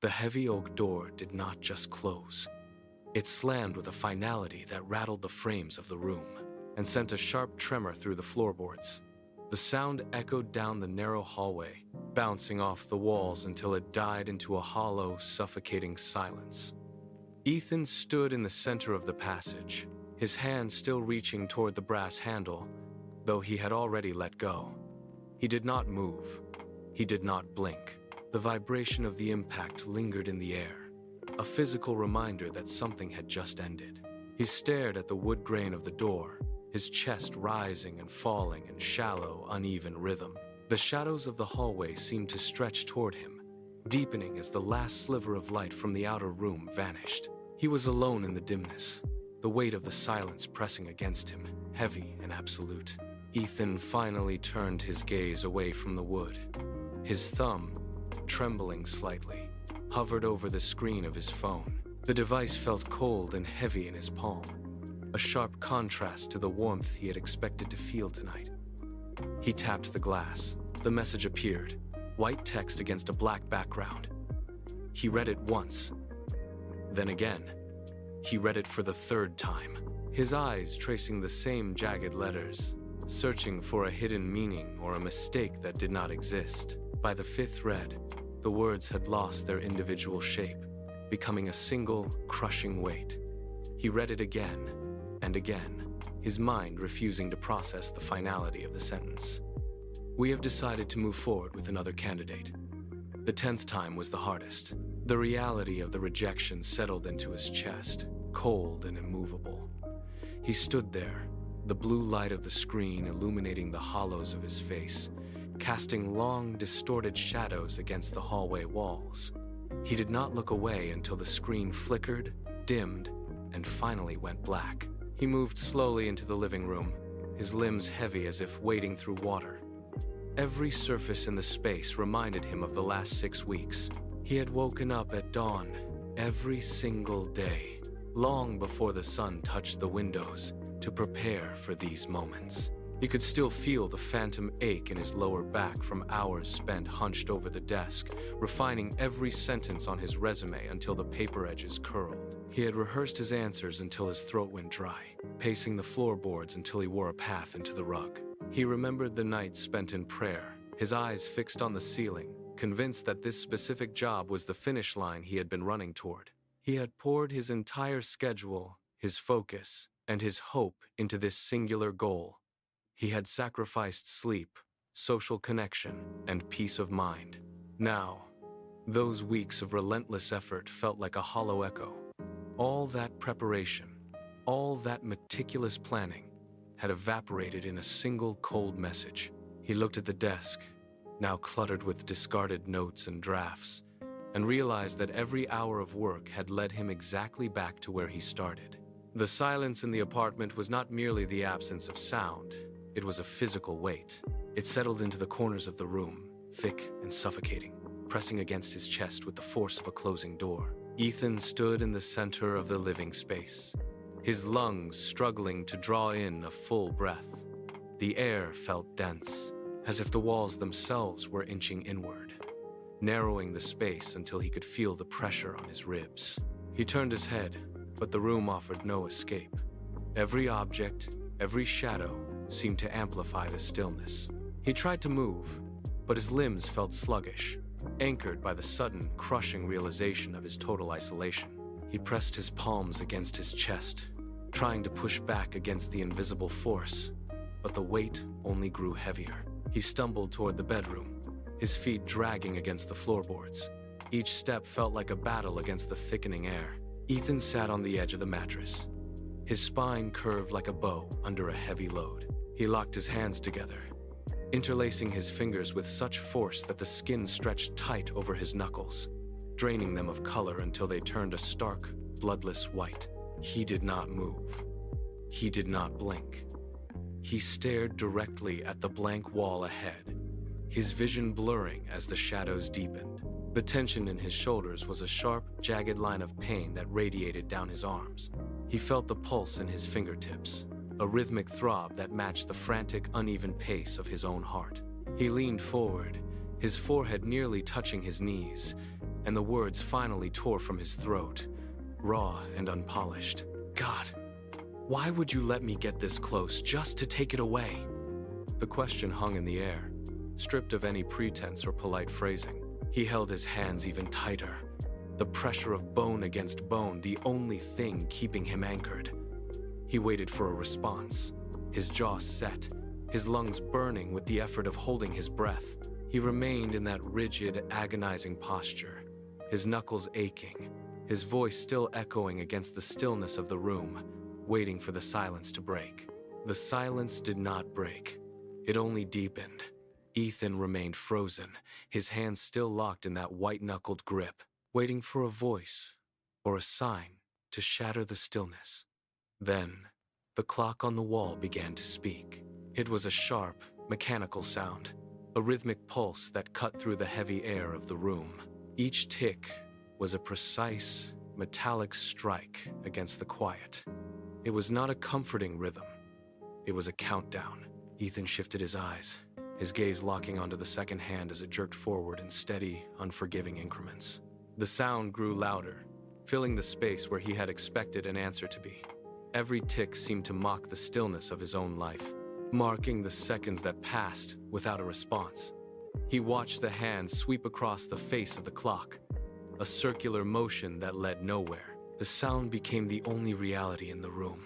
The heavy oak door did not just close. It slammed with a finality that rattled the frames of the room and sent a sharp tremor through the floorboards. The sound echoed down the narrow hallway, bouncing off the walls until it died into a hollow, suffocating silence. Ethan stood in the center of the passage, his hand still reaching toward the brass handle, though he had already let go. He did not move. He did not blink. The vibration of the impact lingered in the air, a physical reminder that something had just ended. He stared at the wood grain of the door, his chest rising and falling in shallow, uneven rhythm. The shadows of the hallway seemed to stretch toward him, deepening as the last sliver of light from the outer room vanished. He was alone in the dimness, the weight of the silence pressing against him, heavy and absolute. Ethan finally turned his gaze away from the wood. His thumb, trembling slightly, hovered over the screen of his phone. The device felt cold and heavy in his palm, a sharp contrast to the warmth he had expected to feel tonight. He tapped the glass. The message appeared, white text against a black background. He read it once, then again. He read it for the third time, his eyes tracing the same jagged letters, searching for a hidden meaning or a mistake that did not exist. By the fifth read, the words had lost their individual shape, becoming a single, crushing weight. He read it again and again, his mind refusing to process the finality of the sentence. We have decided to move forward with another candidate. The 10th time was the hardest. The reality of the rejection settled into his chest, cold and immovable. He stood there, the blue light of the screen illuminating the hollows of his face, casting long, distorted shadows against the hallway walls. He did not look away until the screen flickered, dimmed, and finally went black. He moved slowly into the living room, his limbs heavy as if wading through water. Every surface in the space reminded him of the last 6 weeks. He had woken up at dawn every single day, long before the sun touched the windows, to prepare for these moments. He could still feel the phantom ache in his lower back from hours spent hunched over the desk, refining every sentence on his resume until the paper edges curled. He had rehearsed his answers until his throat went dry, pacing the floorboards until he wore a path into the rug. He remembered the nights spent in prayer, his eyes fixed on the ceiling, convinced that this specific job was the finish line he had been running toward. He had poured his entire schedule, his focus, and his hope into this singular goal. He had sacrificed sleep, social connection, and peace of mind. Now, those weeks of relentless effort felt like a hollow echo. All that preparation, all that meticulous planning, had evaporated in a single cold message. He looked at the desk, now cluttered with discarded notes and drafts, and realized that every hour of work had led him exactly back to where he started. The silence in the apartment was not merely the absence of sound, it was a physical weight. It settled into the corners of the room, thick and suffocating, pressing against his chest with the force of a closing door. Ethan stood in the center of the living space, his lungs struggling to draw in a full breath. The air felt dense, as if the walls themselves were inching inward, narrowing the space until he could feel the pressure on his ribs. He turned his head, but the room offered no escape. Every object, every shadow, seemed to amplify the stillness. He tried to move, but his limbs felt sluggish, anchored by the sudden, crushing realization of his total isolation. He pressed his palms against his chest, trying to push back against the invisible force, but the weight only grew heavier. He stumbled toward the bedroom, his feet dragging against the floorboards. Each step felt like a battle against the thickening air. Ethan sat on the edge of the mattress, his spine curved like a bow under a heavy load. He locked his hands together, interlacing his fingers with such force that the skin stretched tight over his knuckles, draining them of color until they turned a stark, bloodless white. He did not move. He did not blink. He stared directly at the blank wall ahead, his vision blurring as the shadows deepened. The tension in his shoulders was a sharp, jagged line of pain that radiated down his arms. He felt the pulse in his fingertips, a rhythmic throb that matched the frantic, uneven pace of his own heart. He leaned forward, his forehead nearly touching his knees, and the words finally tore from his throat, raw and unpolished. God, why would you let me get this close just to take it away? The question hung in the air, stripped of any pretense or polite phrasing. He held his hands even tighter, the pressure of bone against bone the only thing keeping him anchored. He waited for a response, his jaw set, his lungs burning with the effort of holding his breath. He remained in that rigid, agonizing posture, his knuckles aching, his voice still echoing against the stillness of the room, waiting for the silence to break. The silence did not break. It only deepened. Ethan remained frozen, his hands still locked in that white-knuckled grip, waiting for a voice or a sign to shatter the stillness. Then, the clock on the wall began to speak. It was a sharp, mechanical sound, a rhythmic pulse that cut through the heavy air of the room. Each tick was a precise, metallic strike against the quiet. It was not a comforting rhythm. It was a countdown. Ethan shifted his eyes, his gaze locking onto the second hand as it jerked forward in steady, unforgiving increments. The sound grew louder, filling the space where he had expected an answer to be. Every tick seemed to mock the stillness of his own life, marking the seconds that passed without a response. He watched the hand sweep across the face of the clock, a circular motion that led nowhere. The sound became the only reality in the room,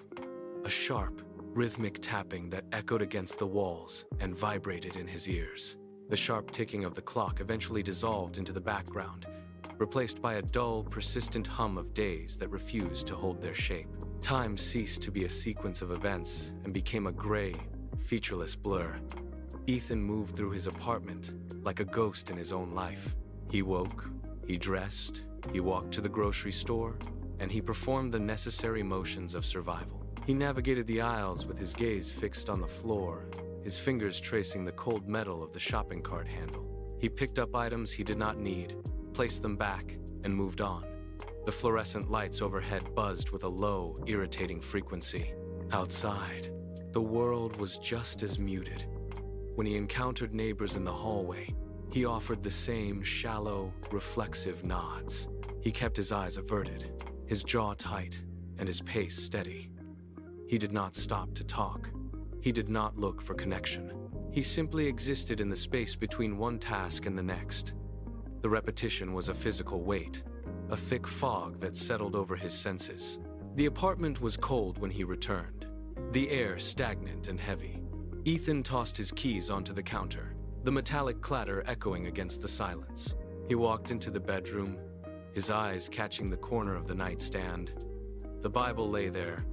a sharp, rhythmic tapping that echoed against the walls and vibrated in his ears. The sharp ticking of the clock eventually dissolved into the background, replaced by a dull, persistent hum of days that refused to hold their shape. Time ceased to be a sequence of events and became a gray, featureless blur. Ethan moved through his apartment like a ghost in his own life. He woke, he dressed, he walked to the grocery store, and he performed the necessary motions of survival. He navigated the aisles with his gaze fixed on the floor, his fingers tracing the cold metal of the shopping cart handle. He picked up items he did not need, placed them back, and moved on. The fluorescent lights overhead buzzed with a low, irritating frequency. Outside, the world was just as muted. When he encountered neighbors in the hallway, he offered the same shallow, reflexive nods. He kept his eyes averted, his jaw tight, and his pace steady. He did not stop to talk. He did not look for connection. He simply existed in the space between one task and the next. The repetition was a physical weight, a thick fog that settled over his senses. The apartment was cold when he returned, the air stagnant and heavy. Ethan tossed his keys onto the counter, the metallic clatter echoing against the silence. He walked into the bedroom, his eyes catching the corner of the nightstand. The Bible lay there,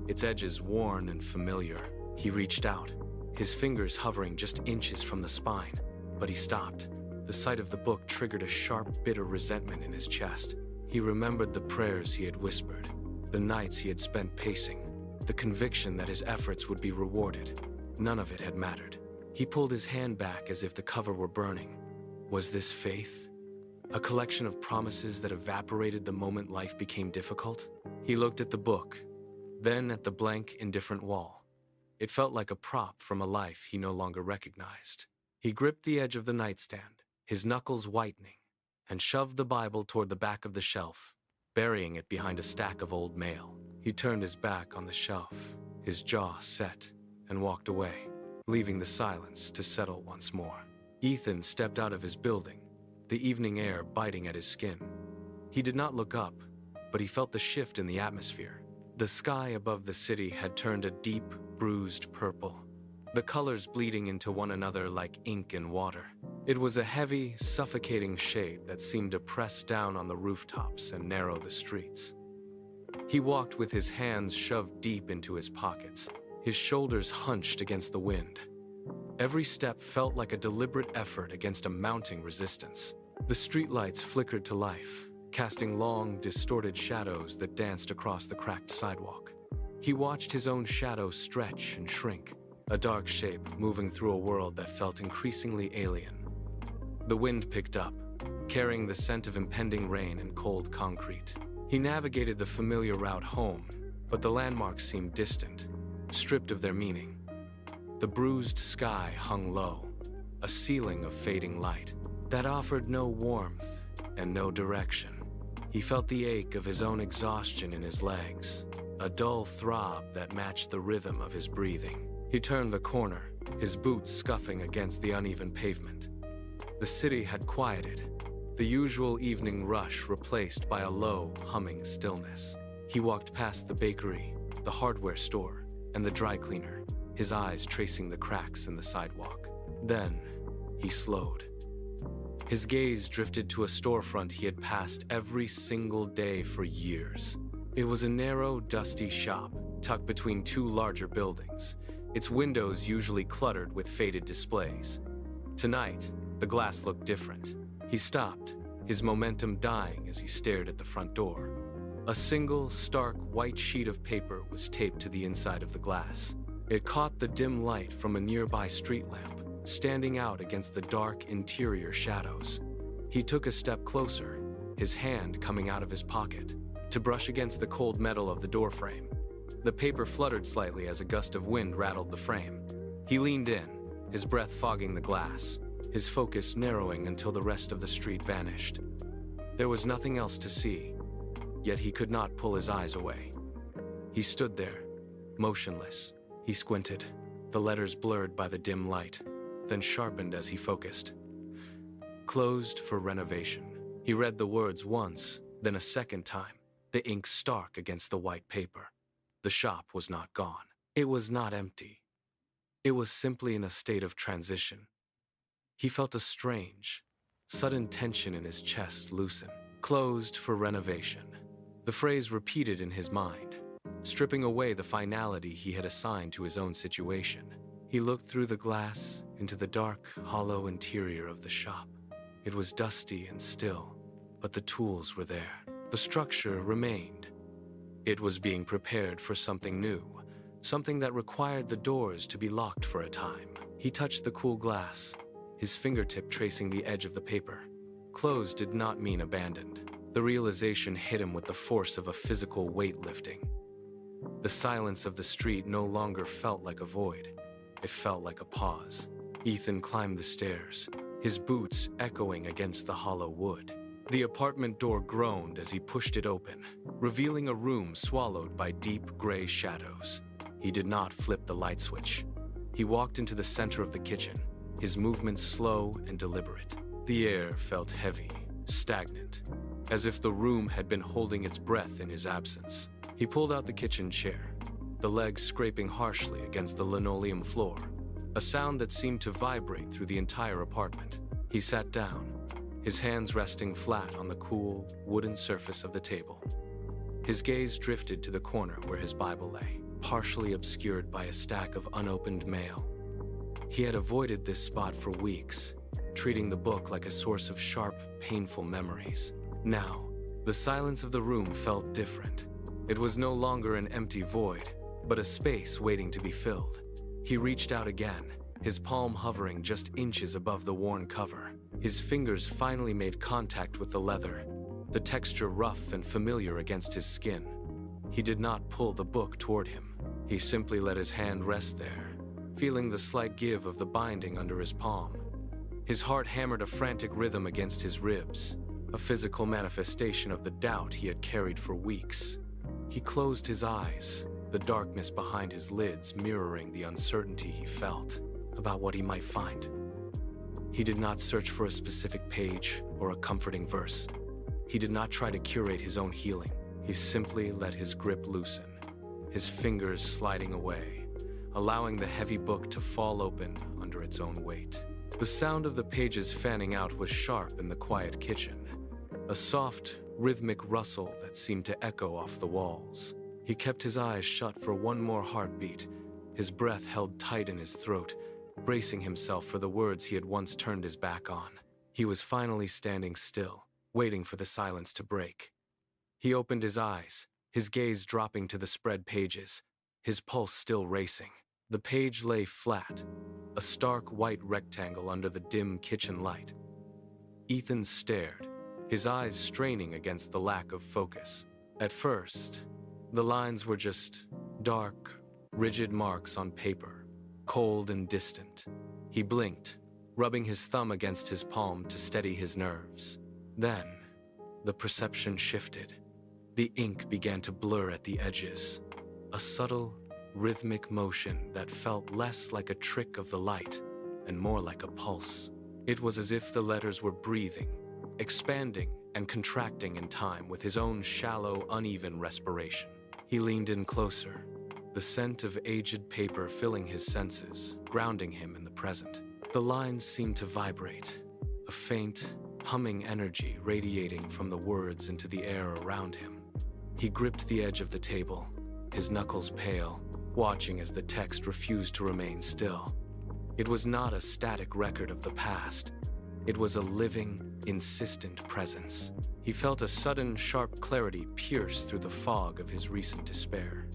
its edges worn and familiar. He reached out, his fingers hovering just inches from the spine, but he stopped. The sight of the book triggered a sharp, bitter resentment in his chest. He remembered the prayers he had whispered, the nights he had spent pacing, the conviction that his efforts would be rewarded. None of it had mattered. He pulled his hand back as if the cover were burning. Was this faith? A collection of promises that evaporated the moment life became difficult? He looked at the book, then at the blank, indifferent wall. It felt like a prop from a life he no longer recognized. He gripped the edge of the nightstand, his knuckles whitening, and shoved the Bible toward the back of the shelf, burying it behind a stack of old mail. He turned his back on the shelf, his jaw set, and walked away, leaving the silence to settle once more. Ethan stepped out of his building, the evening air biting at his skin. He did not look up, but he felt the shift in the atmosphere. The sky above the city had turned a deep, bruised purple, the colors bleeding into one another like ink and water. It was a heavy, suffocating shade that seemed to press down on the rooftops and narrow the streets. He walked with his hands shoved deep into his pockets, his shoulders hunched against the wind. Every step felt like a deliberate effort against a mounting resistance. The streetlights flickered to life, casting long, distorted shadows that danced across the cracked sidewalk. He watched his own shadow stretch and shrink, a dark shape moving through a world that felt increasingly alien. The wind picked up, carrying the scent of impending rain and cold concrete. He navigated the familiar route home, but the landmarks seemed distant, stripped of their meaning. The bruised sky hung low, a ceiling of fading light that offered no warmth, and no direction. He felt the ache of his own exhaustion in his legs, a dull throb that matched the rhythm of his breathing. He turned the corner, his boots scuffing against the uneven pavement. The city had quieted, the usual evening rush replaced by a low, humming stillness. He walked past the bakery, the hardware store, and the dry cleaner, his eyes tracing the cracks in the sidewalk. Then, he slowed. His gaze drifted to a storefront he had passed every single day for years. It was a narrow, dusty shop, tucked between two larger buildings, its windows usually cluttered with faded displays. Tonight, the glass looked different. He stopped, his momentum dying as he stared at the front door. A single, stark, white sheet of paper was taped to the inside of the glass. It caught the dim light from a nearby street lamp, standing out against the dark interior shadows. He took a step closer, his hand coming out of his pocket, to brush against the cold metal of the doorframe. The paper fluttered slightly as a gust of wind rattled the frame. He leaned in, his breath fogging the glass, his focus narrowing until the rest of the street vanished. There was nothing else to see, yet he could not pull his eyes away. He stood there, motionless. He squinted, the letters blurred by the dim light, then sharpened as he focused. Closed for renovation. He read the words once, then a second time, the ink stark against the white paper. The shop was not gone. It was not empty. It was simply in a state of transition. He felt a strange, sudden tension in his chest loosen. Closed for renovation. The phrase repeated in his mind, stripping away the finality he had assigned to his own situation. He looked through the glass into the dark, hollow interior of the shop. It was dusty and still, but the tools were there. The structure remained. It was being prepared for something new, something that required the doors to be locked for a time. He touched the cool glass, his fingertip tracing the edge of the paper. Closed did not mean abandoned. The realization hit him with the force of a physical weight lifting. The silence of the street no longer felt like a void. It felt like a pause. Ethan climbed the stairs, his boots echoing against the hollow wood. The apartment door groaned as he pushed it open, revealing a room swallowed by deep gray shadows. He did not flip the light switch. He walked into the center of the kitchen, his movements slow and deliberate. The air felt heavy, stagnant, as if the room had been holding its breath in his absence. He pulled out the kitchen chair, the legs scraping harshly against the linoleum floor, a sound that seemed to vibrate through the entire apartment. He sat down, his hands resting flat on the cool, wooden surface of the table. His gaze drifted to the corner where his Bible lay, partially obscured by a stack of unopened mail. He had avoided this spot for weeks, treating the book like a source of sharp, painful memories. Now, the silence of the room felt different. It was no longer an empty void, but a space waiting to be filled. He reached out again, his palm hovering just inches above the worn cover. His fingers finally made contact with the leather, the texture rough and familiar against his skin. He did not pull the book toward him. He simply let his hand rest there, feeling the slight give of the binding under his palm. His heart hammered a frantic rhythm against his ribs, a physical manifestation of the doubt he had carried for weeks. He closed his eyes, the darkness behind his lids mirroring the uncertainty he felt about what he might find. He did not search for a specific page or a comforting verse. He did not try to curate his own healing. He simply let his grip loosen, his fingers sliding away, allowing the heavy book to fall open under its own weight. The sound of the pages fanning out was sharp in the quiet kitchen, a soft, rhythmic rustle that seemed to echo off the walls. He kept his eyes shut for one more heartbeat, his breath held tight in his throat, bracing himself for the words he had once turned his back on. He was finally standing still, waiting for the silence to break. He opened his eyes, his gaze dropping to the spread pages, his pulse still racing. The page lay flat, a stark white rectangle under the dim kitchen light. Ethan stared, his eyes straining against the lack of focus. At first, the lines were just dark, rigid marks on paper, cold and distant. He blinked, rubbing his thumb against his palm to steady his nerves. Then, the perception shifted. The ink began to blur at the edges, a subtle, rhythmic motion that felt less like a trick of the light and more like a pulse. It was as if the letters were breathing, expanding and contracting in time with his own shallow, uneven respiration. He leaned in closer, the scent of aged paper filling his senses, grounding him in the present. The lines seemed to vibrate, a faint, humming energy radiating from the words into the air around him. He gripped the edge of the table, his knuckles pale, watching as the text refused to remain still. It was not a static record of the past. It was a living, insistent presence. He felt a sudden, sharp clarity pierce through the fog of his recent despair.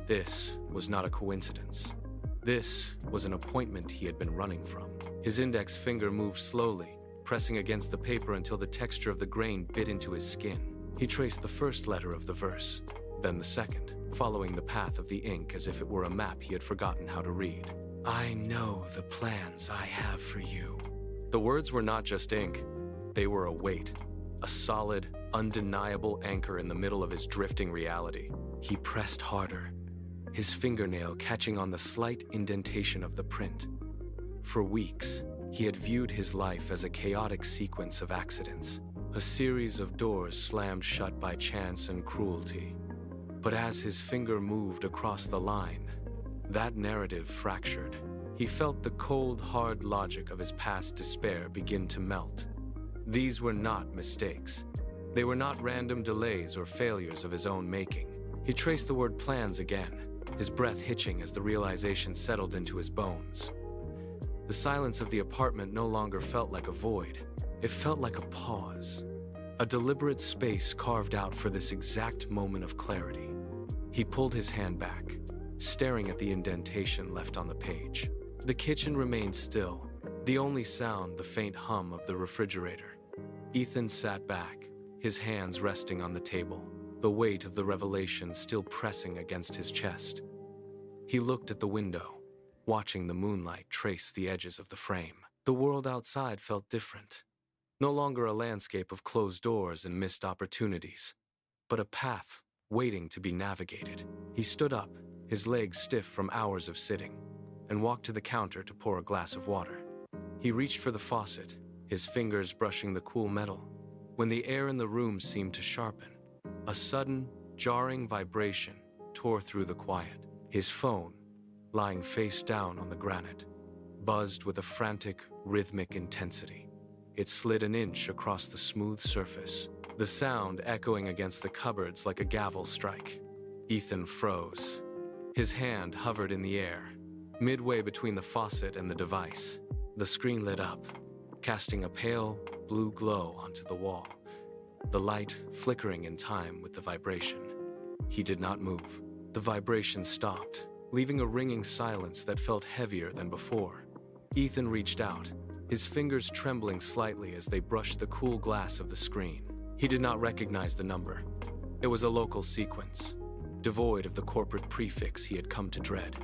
This was not a coincidence. This was an appointment he had been running from. His index finger moved slowly, pressing against the paper until the texture of the grain bit into his skin. He traced the first letter of the verse, then the second, following the path of the ink as if it were a map he had forgotten how to read. "I know the plans I have for you." The words were not just ink. They were a weight, a solid, undeniable anchor in the middle of his drifting reality. He pressed harder, his fingernail catching on the slight indentation of the print. For weeks, he had viewed his life as a chaotic sequence of accidents, a series of doors slammed shut by chance and cruelty. But as his finger moved across the line, that narrative fractured. He felt the cold, hard logic of his past despair begin to melt. These were not mistakes. They were not random delays or failures of his own making. He traced the word plans again, his breath hitching as the realization settled into his bones. The silence of the apartment no longer felt like a void. It felt like a pause, a deliberate space carved out for this exact moment of clarity. He pulled his hand back, staring at the indentation left on the page. The kitchen remained still, the only sound the faint hum of the refrigerator. Ethan sat back, his hands resting on the table, the weight of the revelation still pressing against his chest. He looked at the window, watching the moonlight trace the edges of the frame. The world outside felt different. No longer a landscape of closed doors and missed opportunities, but a path waiting to be navigated. He stood up, his legs stiff from hours of sitting, and walked to the counter to pour a glass of water. He reached for the faucet, his fingers brushing the cool metal, when the air in the room seemed to sharpen. A sudden, jarring vibration tore through the quiet. His phone, lying face down on the granite, buzzed with a frantic, rhythmic intensity. It slid an inch across the smooth surface, the sound echoing against the cupboards like a gavel strike. Ethan froze. His hand hovered in the air, midway between the faucet and the device. The screen lit up, casting a pale, blue glow onto the wall, the light flickering in time with the vibration. He did not move. The vibration stopped, leaving a ringing silence that felt heavier than before. Ethan reached out, his fingers trembling slightly as they brushed the cool glass of the screen. He did not recognize the number. It was a local sequence, devoid of the corporate prefix he had come to dread.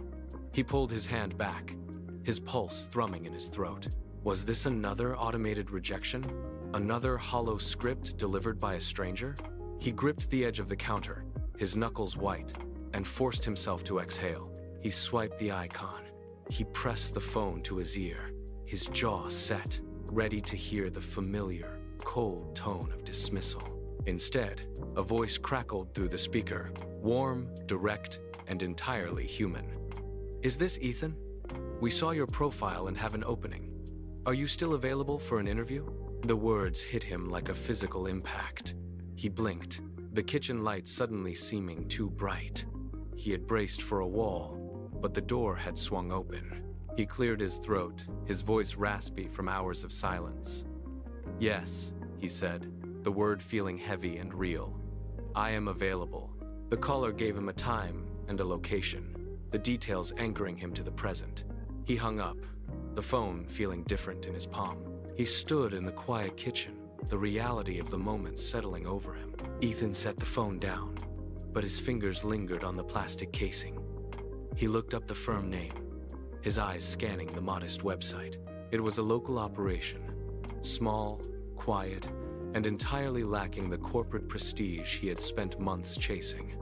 He pulled his hand back, his pulse thrumming in his throat. Was this another automated rejection? Another hollow script delivered by a stranger? He gripped the edge of the counter, his knuckles white, and forced himself to exhale. He swiped the icon. He pressed the phone to his ear, his jaw set, ready to hear the familiar, cold tone of dismissal. Instead, a voice crackled through the speaker, warm, direct, and entirely human. "Is this Ethan? We saw your profile and have an opening. Are you still available for an interview?" The words hit him like a physical impact. He blinked, the kitchen light suddenly seeming too bright. He had braced for a wall, but the door had swung open. He cleared his throat, his voice raspy from hours of silence. "Yes," he said, the word feeling heavy and real. "I am available." The caller gave him a time and a location, the details anchoring him to the present. He hung up, the phone feeling different in his palm. He stood in the quiet kitchen, the reality of the moment settling over him. Ethan set the phone down, but his fingers lingered on the plastic casing. He looked up the firm name, his eyes scanning the modest website. It was a local operation, small, quiet, and entirely lacking the corporate prestige he had spent months chasing.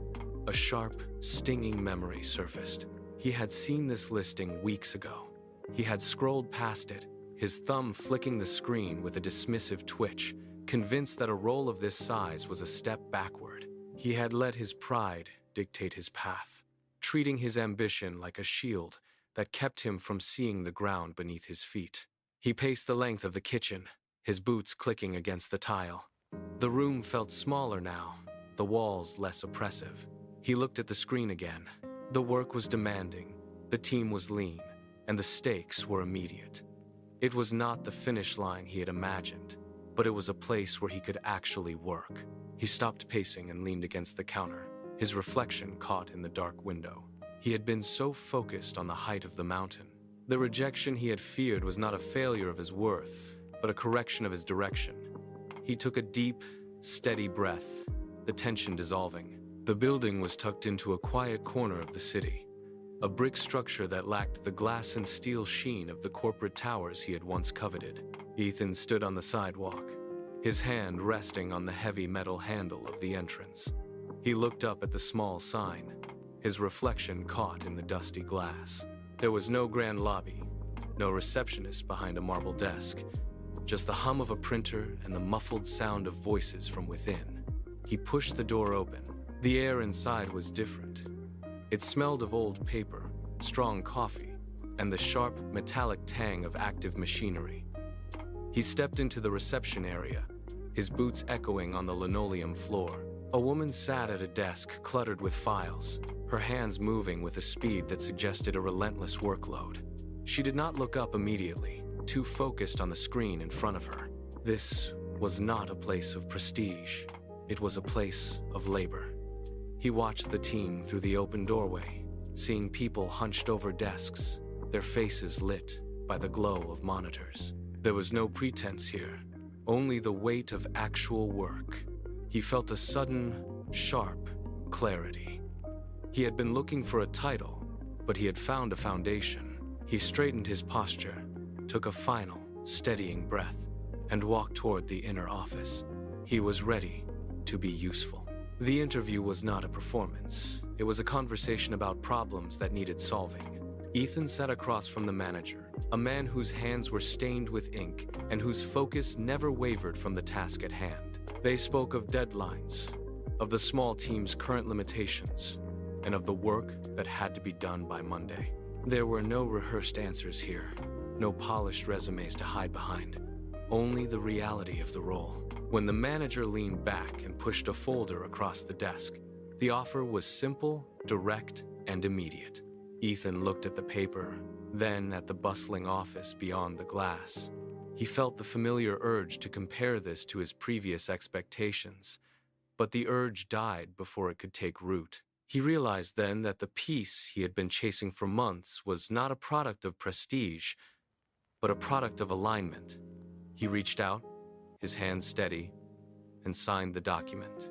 A sharp, stinging memory surfaced. He had seen this listing weeks ago. He had scrolled past it, his thumb flicking the screen with a dismissive twitch, convinced that a role of this size was a step backward. He had let his pride dictate his path, treating his ambition like a shield that kept him from seeing the ground beneath his feet. He paced the length of the kitchen, his boots clicking against the tile. The room felt smaller now, the walls less oppressive. He looked at the screen again. The work was demanding, the team was lean, and the stakes were immediate. It was not the finish line he had imagined, but it was a place where he could actually work. He stopped pacing and leaned against the counter, his reflection caught in the dark window. He had been so focused on the height of the mountain. The rejection he had feared was not a failure of his worth, but a correction of his direction. He took a deep, steady breath, the tension dissolving. The building was tucked into a quiet corner of the city, a brick structure that lacked the glass and steel sheen of the corporate towers he had once coveted. Ethan stood on the sidewalk, his hand resting on the heavy metal handle of the entrance. He looked up at the small sign, his reflection caught in the dusty glass. There was no grand lobby, no receptionist behind a marble desk, just the hum of a printer and the muffled sound of voices from within. He pushed the door open. The air inside was different. It smelled of old paper, strong coffee, and the sharp, metallic tang of active machinery. He stepped into the reception area, his boots echoing on the linoleum floor. A woman sat at a desk cluttered with files, her hands moving with a speed that suggested a relentless workload. She did not look up immediately, too focused on the screen in front of her. This was not a place of prestige. It was a place of labor. He watched the team through the open doorway, seeing people hunched over desks, their faces lit by the glow of monitors. There was no pretense here, only the weight of actual work. He felt a sudden, sharp clarity. He had been looking for a title, but he had found a foundation. He straightened his posture, took a final, steadying breath, and walked toward the inner office. He was ready to be useful. The interview was not a performance. It was a conversation about problems that needed solving. Ethan sat across from the manager, a man whose hands were stained with ink and whose focus never wavered from the task at hand. They spoke of deadlines, of the small team's current limitations, and of the work that had to be done by Monday. There were no rehearsed answers here, no polished resumes to hide behind, only the reality of the role. When the manager leaned back and pushed a folder across the desk, the offer was simple, direct, and immediate. Ethan looked at the paper, then at the bustling office beyond the glass. He felt the familiar urge to compare this to his previous expectations, but the urge died before it could take root. He realized then that the peace he had been chasing for months was not a product of prestige, but a product of alignment. He reached out, his hand steady, and signed the document.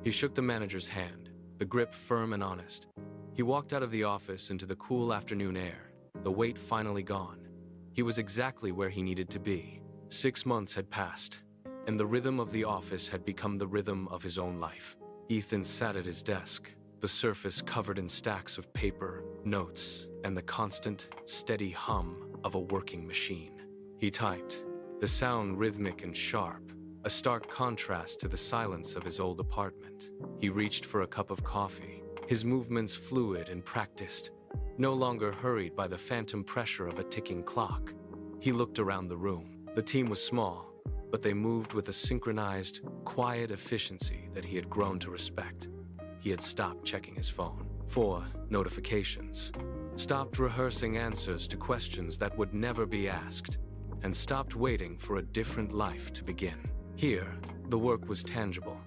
He shook the manager's hand, the grip firm and honest. He walked out of the office into the cool afternoon air, the weight finally gone. He was exactly where he needed to be. 6 months had passed, and the rhythm of the office had become the rhythm of his own life. Ethan sat at his desk, the surface covered in stacks of paper, notes, and the constant, steady hum of a working machine. He typed, the sound rhythmic and sharp, a stark contrast to the silence of his old apartment. He reached for a cup of coffee, his movements fluid and practiced, no longer hurried by the phantom pressure of a ticking clock. He looked around the room. The team was small, but they moved with a synchronized, quiet efficiency that he had grown to respect. He had stopped checking his phone for notifications, stopped rehearsing answers to questions that would never be asked, and stopped waiting for a different life to begin. Here, the work was tangible.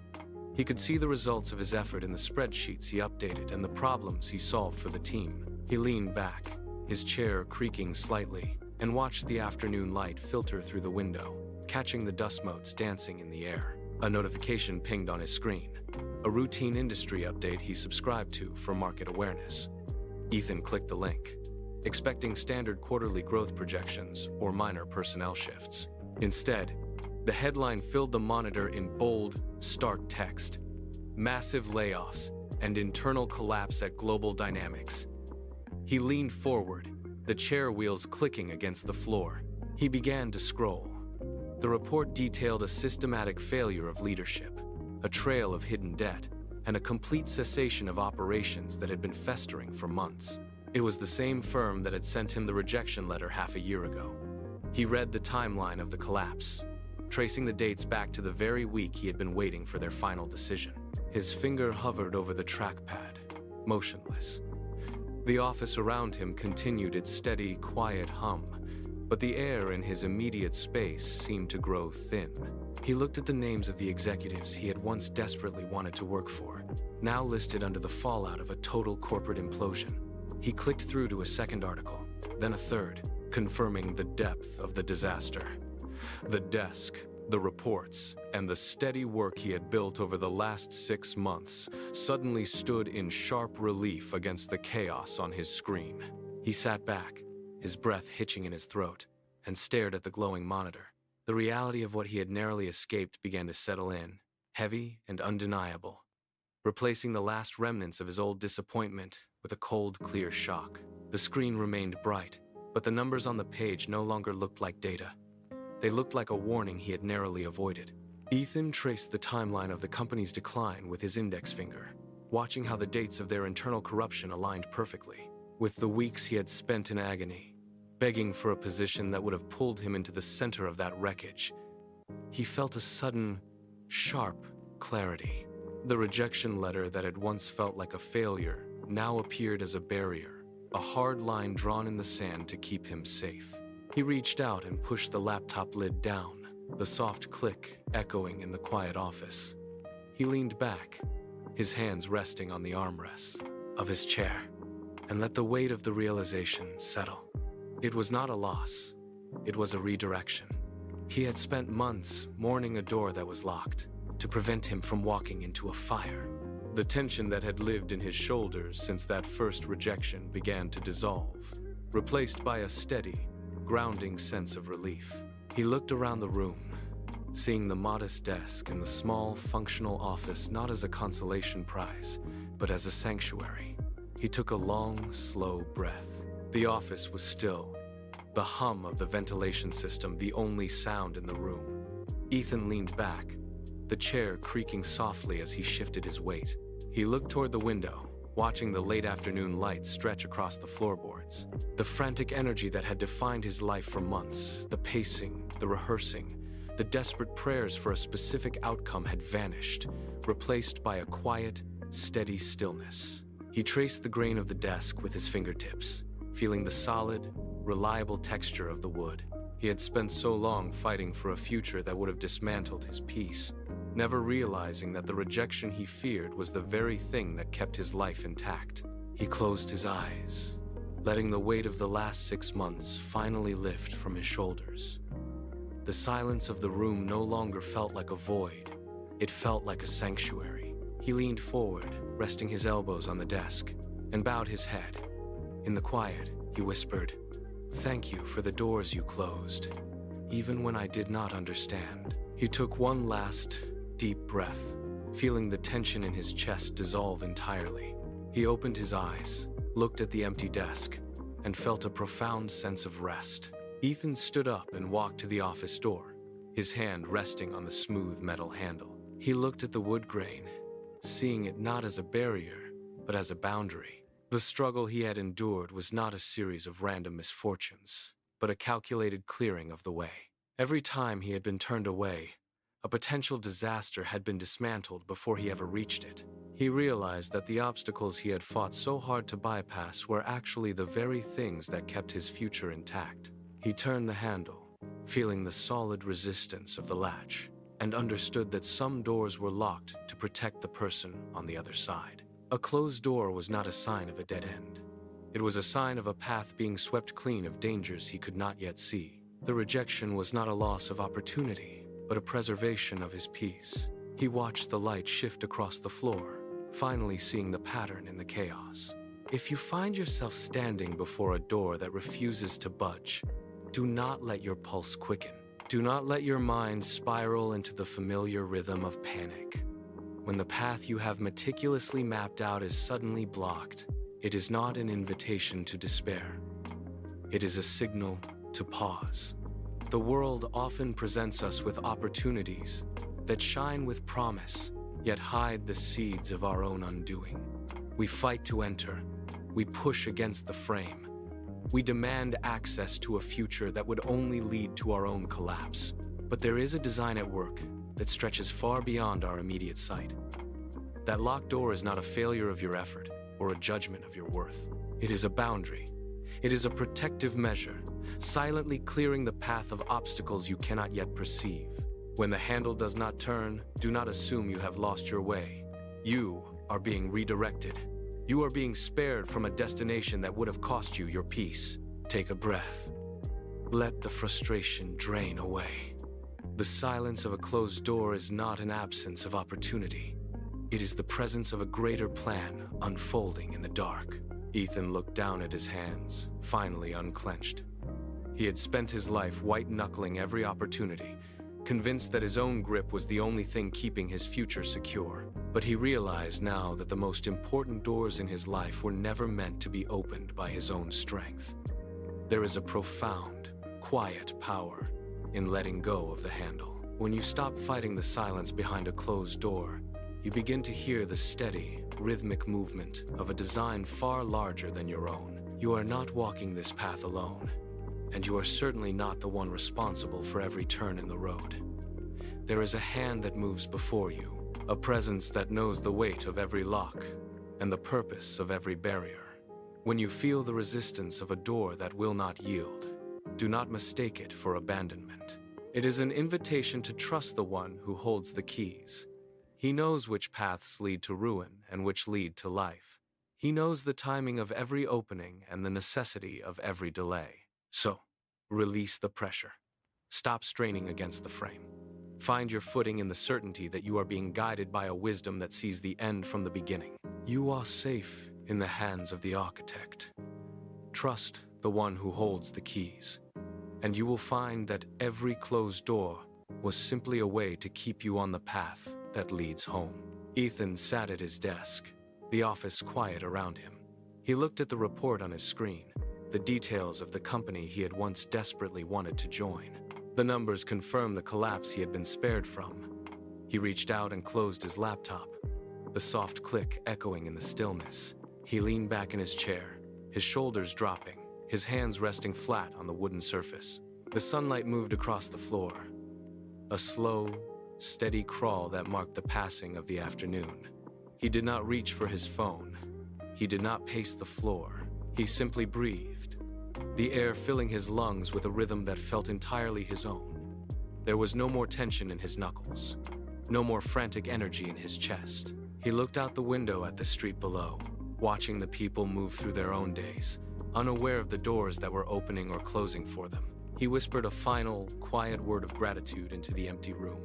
He could see the results of his effort in the spreadsheets he updated and the problems he solved for the team. He leaned back, his chair creaking slightly, and watched the afternoon light filter through the window, catching the dust motes dancing in the air. A notification pinged on his screen, a routine industry update he subscribed to for market awareness. Ethan clicked the link, expecting standard quarterly growth projections or minor personnel shifts. Instead, The headline filled the monitor in bold, stark text: "Massive layoffs and internal collapse at Global Dynamics." He leaned forward, the chair wheels clicking against the floor. He began to scroll. The report detailed a systematic failure of leadership, a trail of hidden debt, and a complete cessation of operations that had been festering for months. It was the same firm that had sent him the rejection letter half a year ago. He read the timeline of the collapse, tracing the dates back to the very week he had been waiting for their final decision. His finger hovered over the trackpad, motionless. The office around him continued its steady, quiet hum, but the air in his immediate space seemed to grow thin. He looked at the names of the executives he had once desperately wanted to work for, now listed under the fallout of a total corporate implosion. He clicked through to a second article, then a third, confirming the depth of the disaster. The desk, the reports, and the steady work he had built over the last 6 months suddenly stood in sharp relief against the chaos on his screen. He sat back, his breath hitching in his throat, and stared at the glowing monitor. The reality of what he had narrowly escaped began to settle in, heavy and undeniable, replacing the last remnants of his old disappointment with a cold, clear shock. The screen remained bright, but the numbers on the page no longer looked like data. They looked like a warning he had narrowly avoided. Ethan traced the timeline of the company's decline with his index finger, watching how the dates of their internal corruption aligned perfectly with the weeks he had spent in agony, begging for a position that would have pulled him into the center of that wreckage. He felt a sudden, sharp clarity. The rejection letter that had once felt like a failure now appeared as a barrier, a hard line drawn in the sand to keep him safe. He reached out and pushed the laptop lid down, the soft click echoing in the quiet office. He leaned back, his hands resting on the armrests of his chair, and let the weight of the realization settle. It was not a loss, it was a redirection. He had spent months mourning a door that was locked, to prevent him from walking into a fire. The tension that had lived in his shoulders since that first rejection began to dissolve, replaced by a steady, grounding sense of relief. He looked around the room, seeing the modest desk and the small, functional office not as a consolation prize, but as a sanctuary. He took a long, slow breath. The office was still, the hum of the ventilation system the only sound in the room. Ethan leaned back, the chair creaking softly as he shifted his weight. He looked toward the window, watching the late afternoon light stretch across the floorboards. The frantic energy that had defined his life for months, the pacing, the rehearsing, the desperate prayers for a specific outcome had vanished, replaced by a quiet, steady stillness. He traced the grain of the desk with his fingertips, feeling the solid, reliable texture of the wood. He had spent so long fighting for a future that would have dismantled his peace, never realizing that the rejection he feared was the very thing that kept his life intact. He closed his eyes, letting the weight of the last 6 months finally lift from his shoulders. The silence of the room no longer felt like a void. It felt like a sanctuary. He leaned forward, resting his elbows on the desk, and bowed his head. In the quiet, he whispered, "Thank you for the doors you closed, even when I did not understand." He took one last, deep breath, feeling the tension in his chest dissolve entirely. He opened his eyes, looked at the empty desk, and felt a profound sense of rest. Ethan stood up and walked to the office door, his hand resting on the smooth metal handle. He looked at the wood grain, seeing it not as a barrier, but as a boundary. The struggle he had endured was not a series of random misfortunes, but a calculated clearing of the way. Every time he had been turned away, a potential disaster had been dismantled before he ever reached it. He realized that the obstacles he had fought so hard to bypass were actually the very things that kept his future intact. He turned the handle, feeling the solid resistance of the latch, and understood that some doors were locked to protect the person on the other side. A closed door was not a sign of a dead end. It was a sign of a path being swept clean of dangers he could not yet see. The rejection was not a loss of opportunity, but a preservation of his peace. He watched the light shift across the floor, finally seeing the pattern in the chaos. If you find yourself standing before a door that refuses to budge, do not let your pulse quicken. Do not let your mind spiral into the familiar rhythm of panic. When the path you have meticulously mapped out is suddenly blocked, it is not an invitation to despair. It is a signal to pause. The world often presents us with opportunities that shine with promise, yet hide the seeds of our own undoing. We fight to enter. We push against the frame. We demand access to a future that would only lead to our own collapse. But there is a design at work that stretches far beyond our immediate sight. That locked door is not a failure of your effort or a judgment of your worth. It is a boundary. It is a protective measure, silently clearing the path of obstacles you cannot yet perceive. When the handle does not turn, do not assume you have lost your way. You are being redirected. You are being spared from a destination that would have cost you your peace. Take a breath. Let the frustration drain away. The silence of a closed door is not an absence of opportunity. It is the presence of a greater plan unfolding in the dark. Ethan looked down at his hands, finally unclenched. He had spent his life white-knuckling every opportunity, convinced that his own grip was the only thing keeping his future secure. But he realized now that the most important doors in his life were never meant to be opened by his own strength. There is a profound, quiet power in letting go of the handle. When you stop fighting the silence behind a closed door, you begin to hear the steady, rhythmic movement of a design far larger than your own. You are not walking this path alone, and you are certainly not the one responsible for every turn in the road. There is a hand that moves before you, a presence that knows the weight of every lock and the purpose of every barrier. When you feel the resistance of a door that will not yield, do not mistake it for abandonment. It is an invitation to trust the one who holds the keys. He knows which paths lead to ruin and which lead to life. He knows the timing of every opening and the necessity of every delay. So, release the pressure. Stop straining against the frame. Find your footing in the certainty that you are being guided by a wisdom that sees the end from the beginning. You are safe in the hands of the architect. Trust the one who holds the keys, and you will find that every closed door was simply a way to keep you on the path that leads home. Ethan sat at his desk, the office quiet around him. He looked at the report on his screen, the details of the company he had once desperately wanted to join. The numbers confirmed the collapse he had been spared from. He reached out and closed his laptop, the soft click echoing in the stillness. He leaned back in his chair, his shoulders dropping, his hands resting flat on the wooden surface. The sunlight moved across the floor, a slow, steady crawl that marked the passing of the afternoon. He did not reach for his phone. He did not pace the floor. He simply breathed, the air filling his lungs with a rhythm that felt entirely his own. There was no more tension in his knuckles, no more frantic energy in his chest. He looked out the window at the street below, watching the people move through their own days, unaware of the doors that were opening or closing for them. He whispered a final, quiet word of gratitude into the empty room.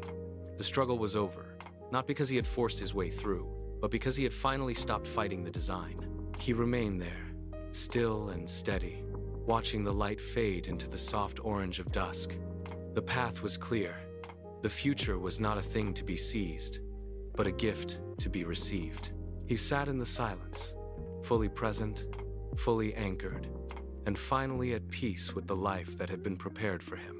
The struggle was over, not because he had forced his way through, but because he had finally stopped fighting the design. He remained there, still and steady, watching the light fade into the soft orange of dusk. The path was clear. The future was not a thing to be seized, but a gift to be received. He sat in the silence, fully present, fully anchored, and finally at peace with the life that had been prepared for him.